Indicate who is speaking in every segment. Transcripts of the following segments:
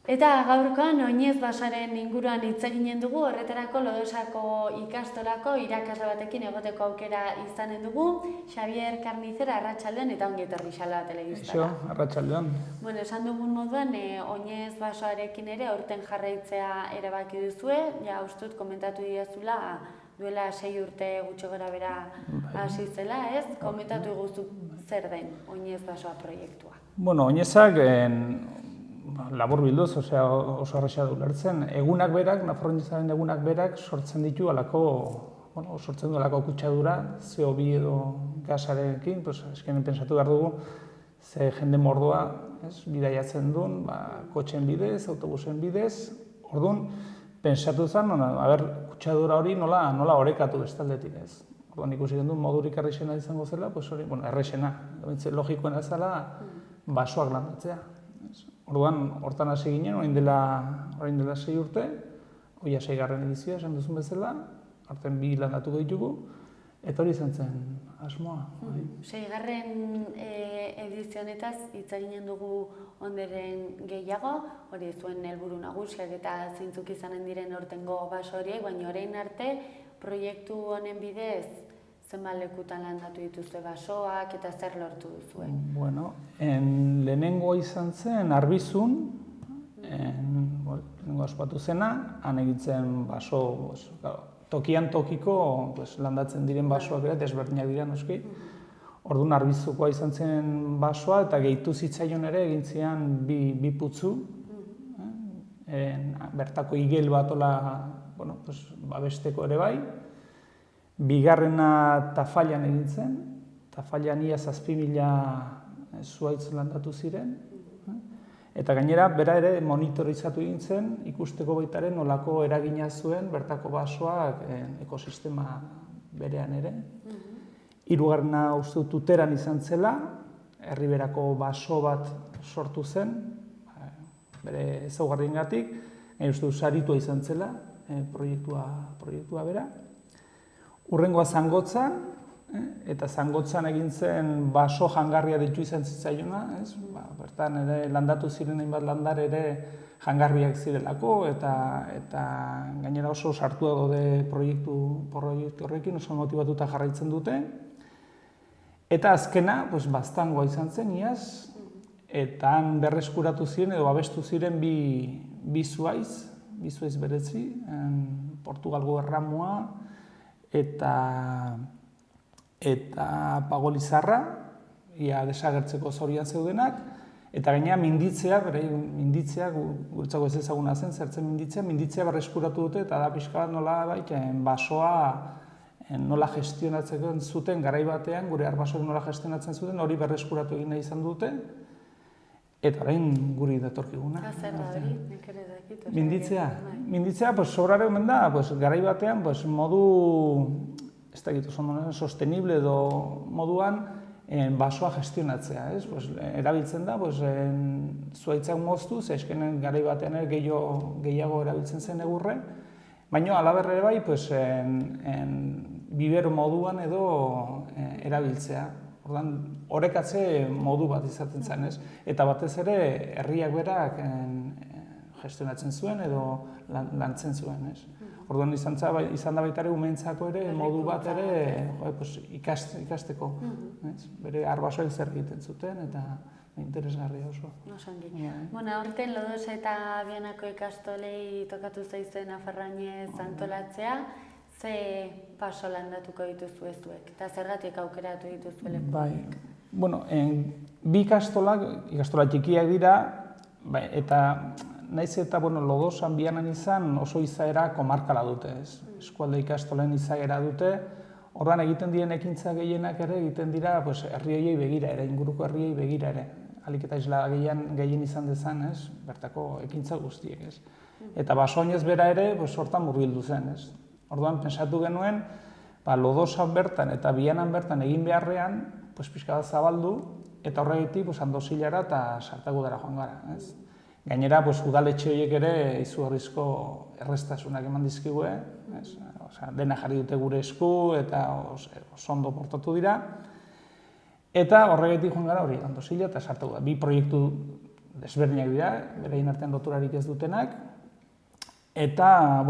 Speaker 1: Eta gaurkoan oinez basaren inguruan hitz eginen dugu, horretarako Lodosako ikastolako irakasle batekin egoteko aukera izanen dugu. Xabier Karnizera, arratsaldeon eta ongi etorri Xala telebistara.
Speaker 2: Eixo, arratsaldeon.
Speaker 1: Bueno, esan dugun moduan, oinez basoarekin ere aurten jarraitzea erabaki duzue, ja ustut komentatu diezula duela 6 urte gutxi gorabehera hasi zela, ez? Komentatu iguzu zer den oinez basoa proiektua.
Speaker 2: Bueno, oinezak labur bilduz, oso erraza da ulertzen. Egunak berak, Nafarroinezaren egunak berak sortzen ditu sortzen du alako kutsadura, CO2 edo gasarekin, eskenen pensatu behar dugu, ze jende mordoa, bidaiatzen duen, kotxen bidez, autobusen bidez, orduan, pensatu zen, kutsadura hori nola orekatu bestaldetik ez. Orduan ikusi gendu modurik errexena izango zela, errexena, logikoena zela, basoak landatzea. Orduan, hortan hasi ginen, orain dela 6 urte, hoia 6. edizioa, esan duzun bezala, arten 2 landatuko ditugu, eta hori izan zen asmoa.
Speaker 1: 6. edizionetaz hitz eginen dugu onderen gehiago, hori zuen helburu nagusiak eta zeintzuk izanen diren aurtengo baso horiek, baina orain arte proiektu honen bidez zenbat lekutan landatu dituzue basoak eta zer lortu duzue?
Speaker 2: Bueno, lehenengoa izan zen Arbizun, lehenengo aspatu zena, han egitzen baso, tokian tokiko landatzen diren basoak ere, desberdinak dira noski. Orduan Arbizukoa izan zen basoa eta gehitu zitzaion ere egin zian bi putzu. Bertako igel bat babesteko ere bai. Bigarrena Tafallan egin zen, Tafallan ia 7.000 zuhaitz landatu ziren. Eta gainera, bera ere monitorizatu egin zen, ikusteko baitaren nolako eragina zuen bertako basoak ekosistema berean ere. Hirugarrena uste dut Tuteran izan zela, herriberako baso bat sortu zen, bere ezaugarriengatik, uste dut saritua izan zela proiektua bera. Urrengoa Zangotzan, eta Zangotzan egin zen baso jangarria deitu izan zitzaiona, bertan ere landatu ziren hainbat landar ere jangarriak zirelako, eta gainera oso sartua daude proiektu horrekin, oso motibatuta jarraitzen dute. Eta azkena, Baztangoa izan zen, iaz, eta han berreskuratu ziren edo babestu ziren bi zuhaiz beretzi, Portugalgo erramua, eta Pagolizarra, ia desagertzeko zorian zeudenak, eta gainera minditzeak, guretzako ez ezaguna zen, zertzen minditzea berreskuratu dute, eta da pixka bat nola basoa nola gestionatzen zuten garai batean, gure arbasoak nola gestionatzen zuten, hori berreskuratu egin nahi izan dute, eta orain guri datorkiguna.
Speaker 1: Zer da hori, nik ere dakit.
Speaker 2: Minditzea, sobrare omen da, garai batean, modu, ez da gitu, sostenible edo moduan, basoa gestionatzea, erabiltzen da, zuhaitzak moztu, eskenen garai batean gehiago erabiltzen zen egurre, baina alaberre bai, bibero moduan edo erabiltzea. Ordan orekatze modu bat izaten zen, eta batez ere herriak berak gestionatzen zuen edo lantzen zuen. Orduan izan da baita ere umeentzako ere modu bat ere ikasteko. Bere arbasoek zer egiten zuten eta interesgarria oso.
Speaker 1: Bueno, aurten Lodosa eta Bianako ikastolei tokatu zaizuen Nafarroinez antolatzea, ze paso landatuko dituzu ez duek, eta zergatik aukeratu dituzu lekuak?
Speaker 2: Bueno, bi ikastola txikiak dira, eta naiz eta Lodosan Bianan izan oso izaera komarkala dute, eskualde ikastolen izaera dute, orduan egiten diren ekintza gehienak ere egiten dira herri horiei begira ere, inguruko herriei begira ere, ahalik eta isla gehien izan dezan, bertako ekintza guztiek. Eta basoinez bera ere hortan murgildu zen. Orduan, pensatu genuen, Lodosan bertan eta Bianan bertan egin beharrean, pixka bat zabaldu, eta horregatik Andozilara eta Sartagudara joan gara. Gainera, udaletxe horiek ere izugarrizko erreztasunak eman dizkigue, dena jarri dute gure esku eta oso ondo portatu dira. Eta horregatik joan gara hori, Andosilla eta Sartegudak. Bi proiektu desberdinak dira, beraien artean loturarik ez dutenak. Eta,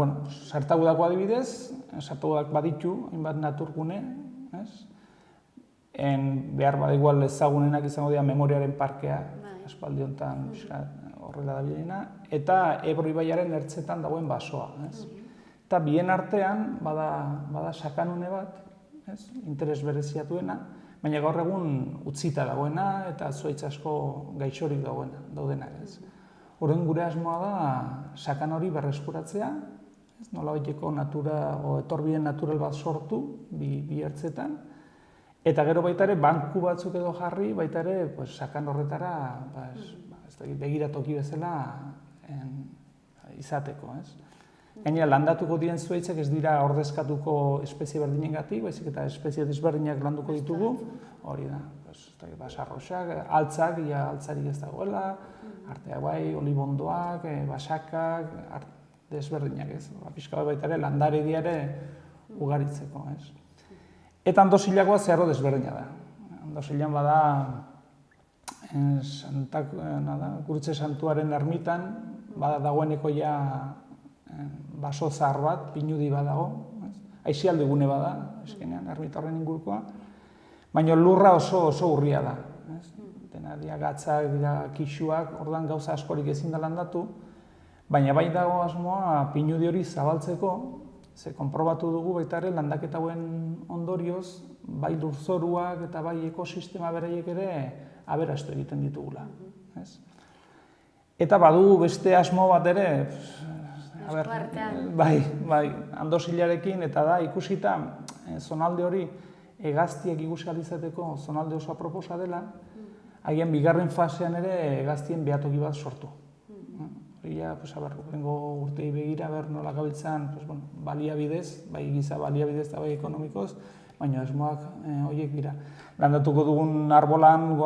Speaker 2: Sartegudako adibidez, Sartegudak baditu, hainbat naturgune, behar bada igual ezagunenak izango dira memoriaren parkea, aspaldi honetan horrela dabilena, eta Ebro ibaiaren ertzetan dagoen basoa. Eta bien artean bada sakanune bat, interes bereziatuena, baina gaur egun utzita dagoena eta zuhaitz asko gaixorik daudenak. Horren gure asmoa da sakan hori berreskuratzea, nolabaiteko etorbide natural bat sortu bi ertzetan, eta gero baita ere banku batzuk edo jarri, baita ere sakan horretara begiratoki bezala izateko. Gainera, landatuko diren zuhaitzak ez dira ordezkatuko espezie berdinengatik, baizik eta espezie desberdinak landuko ditugu, hori da, basarroxak, altzak, altzarik ez dagoela, arteak bai, olibondoak, basakak, desberdinak ez, pixka bat baita ere landare diare ugaritzeko. Eta Andosillakoa zeharro desberdina da. Andosillan bada Gurutze Santuaren ermitan, bada dagoeneko ja baso zahar bat, pinudi bat dago, aisialdi gune bada, eskenean, ermita horren ingurukoa, baina lurra oso urria da. Dena dira gatzak, dira kixuak, ordan gauza askorik ezin da landatu, baina bai dago asmoa pinudi hori zabaltzeko, ze konprobatu dugu baita ere landaketa hauen ondorioz, bai lurzoruak eta bai ekosistema beraiek ere aberastu egiten ditugula. Eta badugu beste asmo bat ere, Andosillarekin, eta da ikusita zonalde hori hegaztiek ikusi ahal izateko zonalde oso aproposa dela, haien bigarren fasean ere hegaztien behatoki bat sortu. Horrengo urtei begira, nola gabiltzan baliabidez, bai giza baliabidez eta bai ekonomikoz, baina asmoak horiek dira. Landatuko dugun arbolan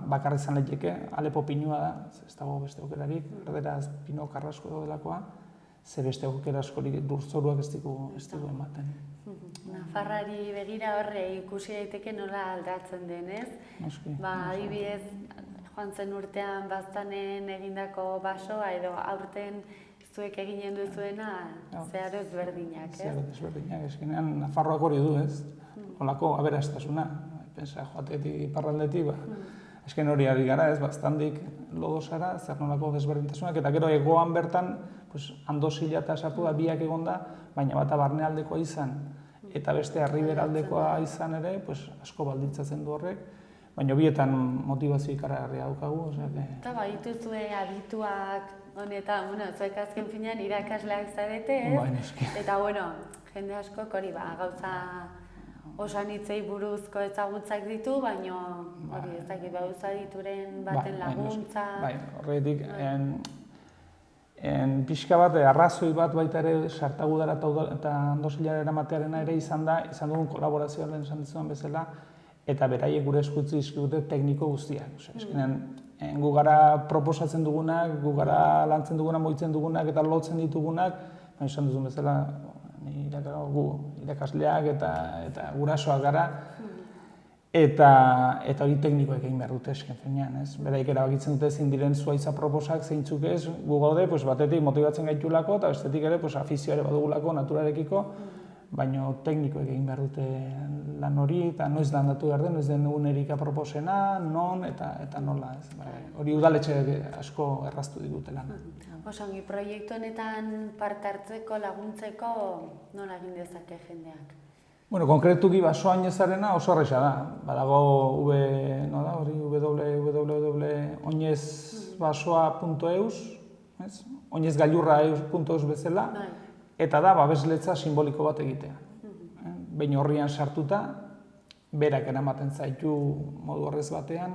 Speaker 2: bakarra izan lehieke, Alepo pinua da, ez dago beste aukerarik, erderaz pino karrasko daudelakoa, ze beste aukera askorik lurzoruak ez digu ematen.
Speaker 1: Nafarrari begira horre ikusi daiteke nola aldatzen denez. Adibidez, joan zen urtean Baztanen egindako basoa edo aurten zuek eginen duzuena zeharo ezberdinak, ez?
Speaker 2: Zeharo ezberdinak, eskenean Nafarroak hori du, ez? Olako aberastasuna, pensa joatetik iparraldetik, esken hori ari gara, ez? Baztandik lodosara, zer nolako desberdintasunak, eta gero egoan bertan Andosilla eta Sartegudak biak egonda, baina bata barnealdekoa izan, eta beste arriberaldekoa izan ere, asko baldintzatzen du horrek, baina bietan motivazio ikaragarria daukagu.
Speaker 1: Eta baituzue adituak honetan, zuek azken finean irakasleak zarete, ez? Eta, jende askok hori gauza oso anitzei buruzko ezagutzak ditu, baina hori ezakit gauza dituren baten laguntza.
Speaker 2: Horretik, pixka bat, arrazoi bat baita ere Sartegudara eta Andosillara eramatearena ere izan dugun kolaborazioa lehen esan dizudan bezala, eta beraiek gure eskutzi dizkigute tekniko guztiak. Eskenean, gu gara proposatzen dugunak, gu gara lantzen dugunak, moitzen dugunak eta lotzen ditugunak, esan duzun bezala, gu irakasleak eta gurasoak gara, eta hori teknikoek egin behar dute esken finean. Beraik erabakitzen dute zein diren zuhaitza proposak, zeintzuk ez, gu gaude batetik motibatzen gaitulako, eta bestetik ere afizioa ere badugulako naturarekiko, baina teknikoek egin behar dute lan hori, eta noiz landatu behar den, noiz den egunerik aproposena, non eta nola. Hori udaletxe asko erraztu digute lan.
Speaker 1: Osongi, proiektu honetan parte hartzeko, laguntzeko, nola egin dezake jendeak?
Speaker 2: Konkretuki basoan ezarena oso erresa da. Badago www.oinezbasoa.eus, oinezgailurra.eus bezala, eta da babesletza simboliko bat egitea. Behin horrian sartuta, berak eramaten zaitu modu horrez batean,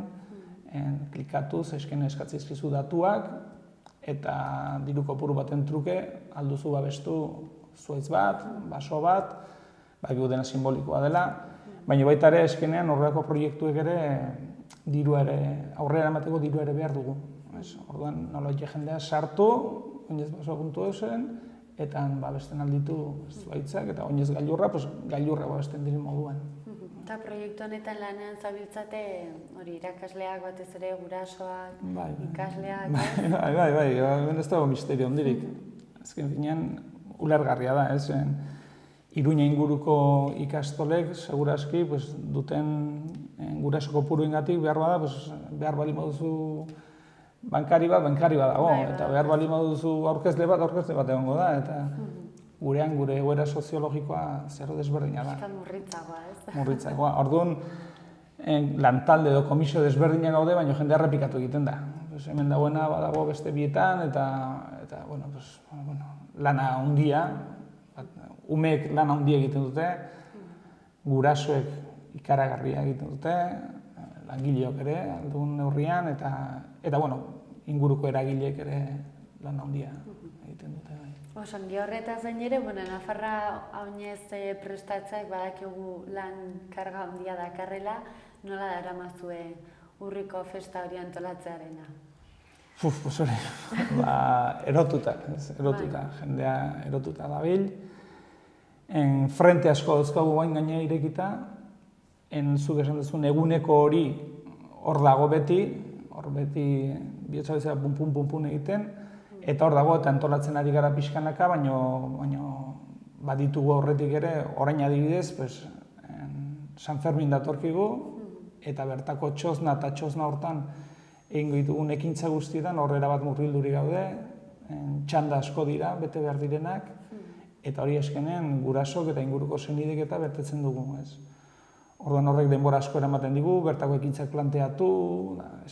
Speaker 2: klikatuz, eskatzen dizkizu datuak, eta diru kopuru baten truke, alduzu babestu zuhaitz bat, baso bat, bakigu dena simbolikoa dela, baina baita ere eskenean horrelako proiektuek ere aurrera eramateko dirua ere behar dugu. Orduan, nolaike jendea sartu, oinez baso.eusen, eta babesten alditu zuaitzak, eta oinez gailurra, gailurra babesten diren moduan.
Speaker 1: Eta proiektu honetan lanean zabiltzate, hori irakasleak batez ere, gurasoak, ikasleak...
Speaker 2: Bai, ben ez dago misterio ondirik. Azken finean, ulergarria da, ez? Iruña inguruko ikastolek, seguraski, duten guraso kopuruengatik behar bada, behar bali moduzu bankari bat dago, eta behar bali moduzu aurkezle bat egongo da, eta gurean gure egoera soziologikoa zero desberdina da.
Speaker 1: Eta murritzagoa, ez?
Speaker 2: Murritzagoa. Orduan, lantalde edo komisio desberdina gaude, baina jendea errepikatu egiten da. Hemen dagoena badago beste bietan, eta lana handia, umeek lana handia egiten dute, gurasoek ikaragarria egiten dute, langileok ere, aldun neurrian, eta inguruko eragileek ere lan handia egiten dute.
Speaker 1: Osongi horretaz gain ere, Nafarra haunez prestatzeak badakigu lan karga handia dakarrela, nola daramazue urriko festa hori antolatzearena?
Speaker 2: Hori, erotuta, jendea erotuta dabil. Frente asko dauzkagu bain gainea irekita, zuk esan duzun eguneko hori hor dago beti bihotza bezala pun egiten, eta hor dago eta antolatzen ari gara pixkanaka, baina baditugu horretik ere, orain adibidez, San Fermin datorkigu, eta bertako txosna eta txosna hortan egingo ditugun ekintza guztietan horrera bat murgilduri gaude, txanda asko dira, bete behar direnak, eta hori eskenen gurasok eta inguruko senidek eta bertetzen dugu, ez? Orduan horrek denbora asko eramaten digu, bertako ekintzak planteatu,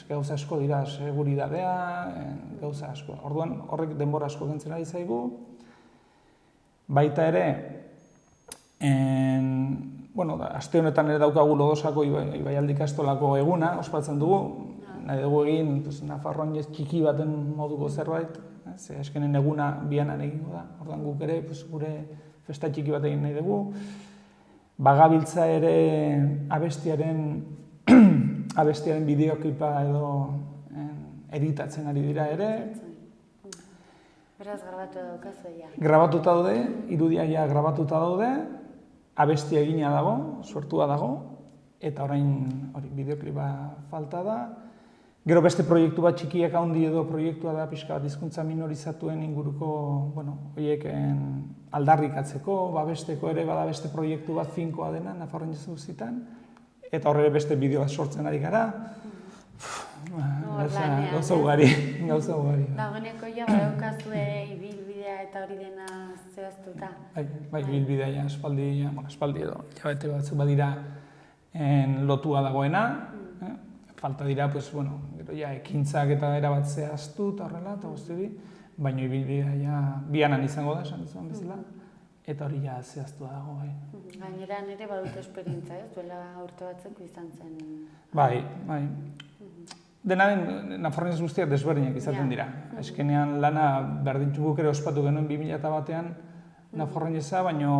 Speaker 2: gauza asko dira, seguridadea, gauza asko. Orduan horrek denbora asko kentzen ari zaigu. Baita ere, aste honetan ere daukagu Lodosako Ibaialde ikastolako eguna, ospatzen dugu. Nahi dugu egin Nafarroan txiki baten moduko zerbait, eskenen eguna bianan egingo da. Orduan guk ere gure festa txiki bat egin nahi dugu. Bagabiltza ere abestiaren bideoklipa edo editatzen ari dira ere.
Speaker 1: Beraz, grabatu daukazu ja.
Speaker 2: Grabatuta daude, irudia ja grabatuta daude, abestia egina dago, sortua dago, eta orain bideoklipa falta da. Gero beste proiektu bat txikiak handi edo proiektua da pixka bat hizkuntza minorizatuen inguruko, horiek aldarrikatzeko, babesteko ere bada beste proiektu bat finkoa dena, Nafarroan guztietan, eta horre beste bideo bat sortzen ari gara. Gauza ugari.
Speaker 1: Dagoeneko ja badaukazue ibilbidea eta hori dena zehaztuta?
Speaker 2: Bai, ibilbidea ja espaldi edo, jabete batzuk badira lotua dagoena, falta dira, gero ja ekintzak eta erabat zehaztu eta horrela, eta guzti baina ibilbidea ja bianan izango da, esan duzuen bezala, eta hori ja zehaztua dago.
Speaker 1: Gainera nire badut esperientza, ez? Duela urte batzeko izan zen.
Speaker 2: Bai. Dena den, Nafarroan guztiak desberdinak izaten dira. Eskenean lana berdintzu guk ere ospatu genuen 2001ean Nafarroan baina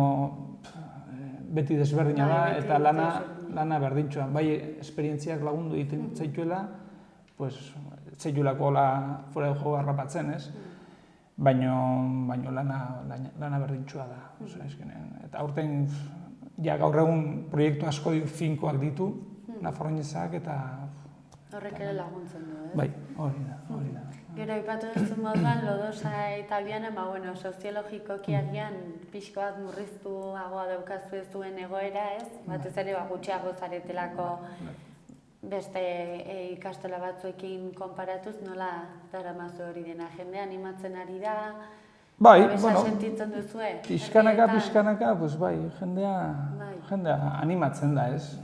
Speaker 2: beti desberdina da, eta lana berdintxua. Bai, esperientziak lagundu egiten zaituela, zaituelako fuera de jogo harrapatzen, ez? Baina lana berdintxua da. Eta aurten, gaur egun proiektu asko finkoak ditu, Nafarroinezak, eta...
Speaker 1: Horrek ere laguntzen du, ez?
Speaker 2: Bai, hori da.
Speaker 1: Gero, ipatu duzun moduan, Lodosa eta Biana, soziologikoki agian pixko bat murriztuagoa daukazu ez duen egoera, ez? Batez ere, gutxiago zaretelako beste ikastola batzuekin konparatuz, nola daramazu hori dena? Jende animatzen ari da?
Speaker 2: Bai,
Speaker 1: sentitzen duzue?
Speaker 2: Pixkanaka, bai, jendea animatzen da, ez?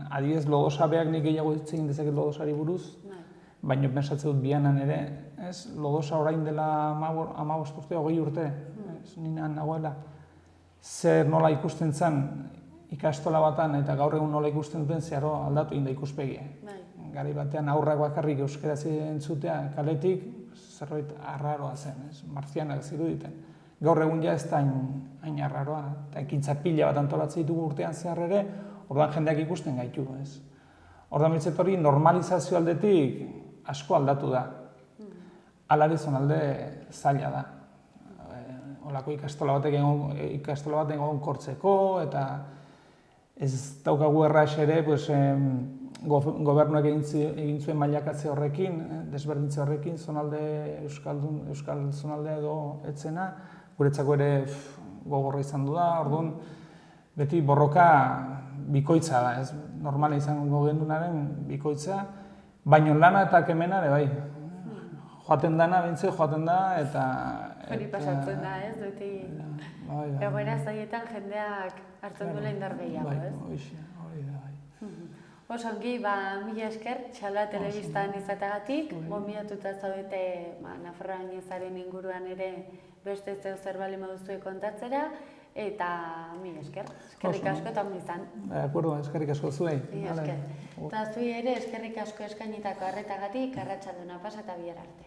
Speaker 2: Adibidez, Lodosa behak nik gehiago egin dezaket Lodosari buruz, baina pensatzen dut Bianan ere, Lodosa orain dela 15 urte, 20 urte, ninan nagoela. Zer nola ikusten zen ikastola batan eta gaur egun nola ikusten duten zeharo aldatu egin da ikuspegia. Gari batean aurrak bakarrik euskaraz entzutea kaletik, zerbait arraroa zen, marzianak ziruditen. Gaur egun ja ez da hain arraroa, eta ekintza pila bat antolatzen ditugu urtean zehar ere, orduan jendeak ikusten gaitu, ez? Orduan mitzet hori normalizazio aldetik asko aldatu da. alare zonalde zaila da. Olako ikastola bat egonkortzeko, eta ez daukagu erraz ere, gobernuak egin zuen mailakatze horrekin, desberdintze horrekin, euskal zonaldea edo etzena, guretzako ere gogorra izan du da, orduan beti borroka bikoitza da, ez normala izango gendunaren bikoitza, baino lana eta kemena ere bai. Joaten dana, joaten da, eta...
Speaker 1: Hori pasatzen da, ez? Beti egoera zaietan jendeak hartzen duela indar gehiago, ez?
Speaker 2: Hori da, bai.
Speaker 1: Osongi, mila esker, Txaloa telebistan izatagatik, gonbidatuta zaudete Nafarroa Añezaren inguruan ere beste zer bali moduzue kontatzera, eta mila esker, eskerrik asko eta ondo izan.
Speaker 2: Eskerrik asko zuei.
Speaker 1: Mila esker. Eta zui ere eskerrik asko eskainitako arretagatik, arratsalduna pasa eta bihar arte.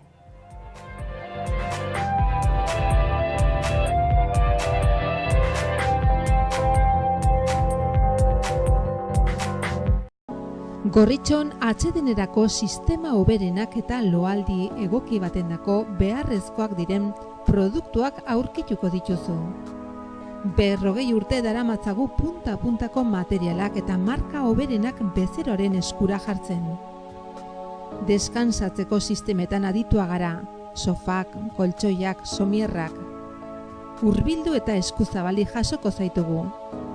Speaker 3: Gorritxon atsedenerako sistema hoberenak eta loaldi egoki batendako beharrezkoak diren produktuak aurkituko dituzu. 40 urte daramatzagu punta-puntako materialak eta marka hoberenak bezeroaren eskura jartzen. Deskansatzeko sistemetan aditua gara, sofak, koltsoiak, somierrak. Hurbildu eta eskuzabali jasoko zaitugu.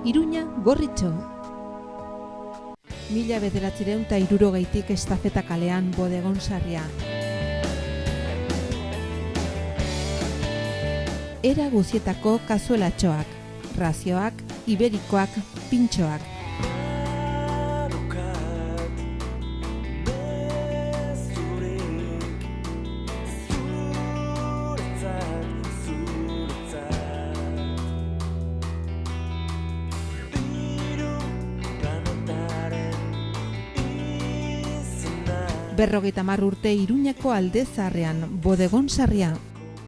Speaker 3: Iruña, Gorritxo. 1960tik Estafeta kalean Bodegon Sarria. Era guzietako kazuelatxoak, razioak, iberikoak, pintxoak. Berrogeita 10 urte Iruñako Alde Zaharrean, Bodegon Sarria.